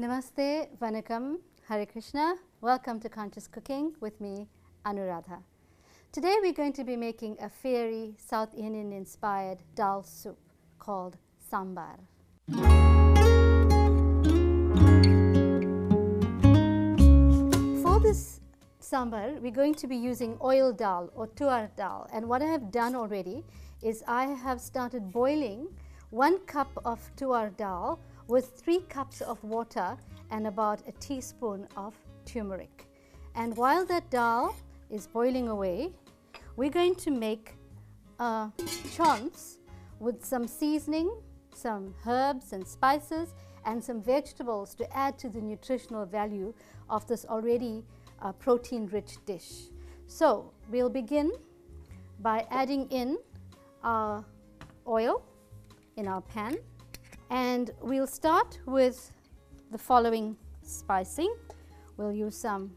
Namaste, Vanakkam, Hare Krishna. Welcome to Conscious Cooking with me, Anuradha. Today we're going to be making a fairy South Indian inspired dal soup called Sambar. For this Sambar, we're going to be using oil dal or tuar dal, and what I have done already is I have started boiling 1 cup of tuar dal with 3 cups of water and about a teaspoon of turmeric. And while that dal is boiling away, we're going to make a chance with some seasoning, some herbs and spices, and some vegetables to add to the nutritional value of this already protein-rich dish. So we'll begin by adding in our oil in our pan, and we'll start with the following spicing. We'll use some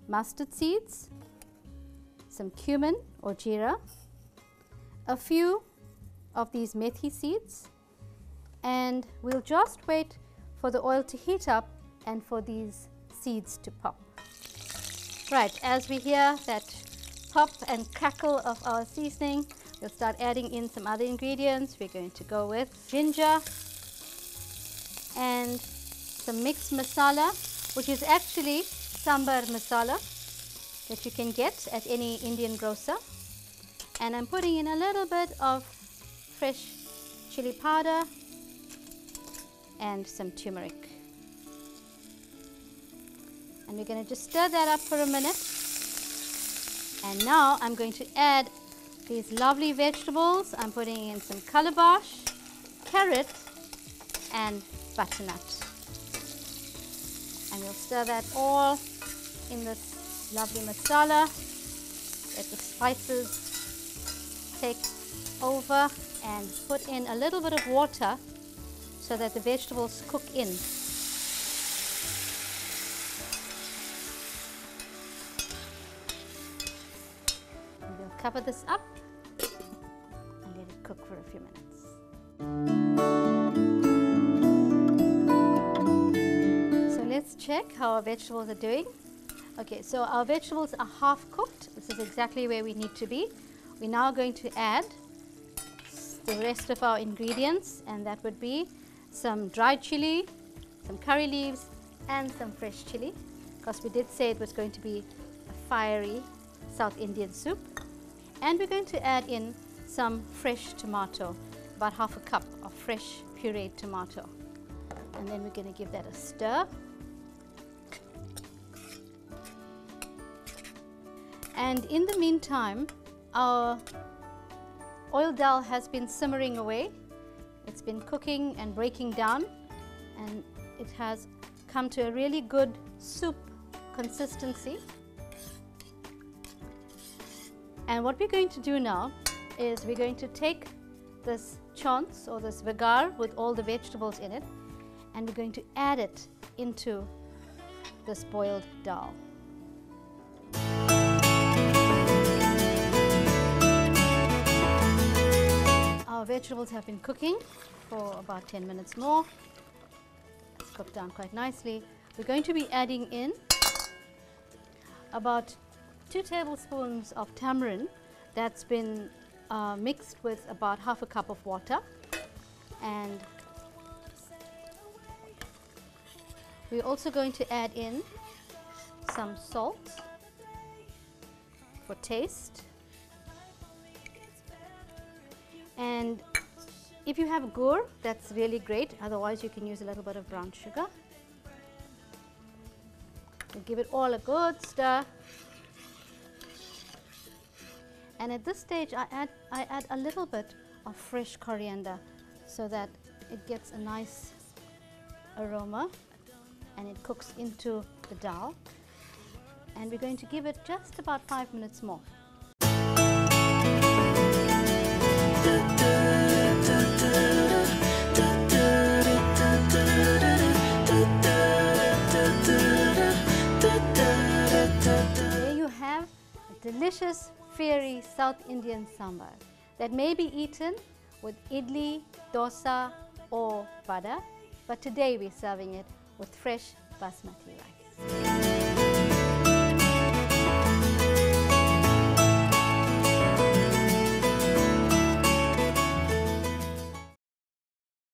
mustard seeds, some cumin or jeera, a few of these methi seeds, and we'll just wait for the oil to heat up and for these seeds to pop. Right, as we hear that pop and crackle of our seasoning, we'll start adding in some other ingredients. We're going to go with ginger and some mixed masala, which is actually sambar masala that you can get at any Indian grocer. And I'm putting in a little bit of fresh chili powder and some turmeric. And we're going to just stir that up for a minute. And now I'm going to add these lovely vegetables. I'm putting in some calabash, carrot, and butternut. And we'll stir that all in this lovely masala. Let the spices take over, and put in a little bit of water so that the vegetables cook in. And we'll cover this up and let it cook for a few minutes. So let's check how our vegetables are doing. Okay, so our vegetables are half cooked. This is exactly where we need to be. We're now going to add the rest of our ingredients, and that would be some dried chili, some curry leaves, and some fresh chili, because we did say it was going to be a fiery South Indian soup. And we're going to add in some fresh tomato, about half a cup of fresh pureed tomato. And then we're going to give that a stir. And in the meantime, our oil dal has been simmering away. It's been cooking and breaking down, and it has come to a really good soup consistency. And what we're going to do now is we're going to take this chance or this vigar with all the vegetables in it, and we're going to add it into this boiled dal. Our vegetables have been cooking for about 10 minutes more. It's cooked down quite nicely. We're going to be adding in about 2 tablespoons of tamarind that's been mixed with about half a cup of water. And we're also going to add in some salt for taste. And if you have gur, that's really great. Otherwise, you can use a little bit of brown sugar. We'll give it all a good stir. And at this stage, I add a little bit of fresh coriander so that it gets a nice aroma and it cooks into the dal. And we're going to give it just about 5 minutes more. There you have a delicious fairy South Indian sambar that may be eaten with idli, dosa or vada, but today we're serving it with fresh basmati rice.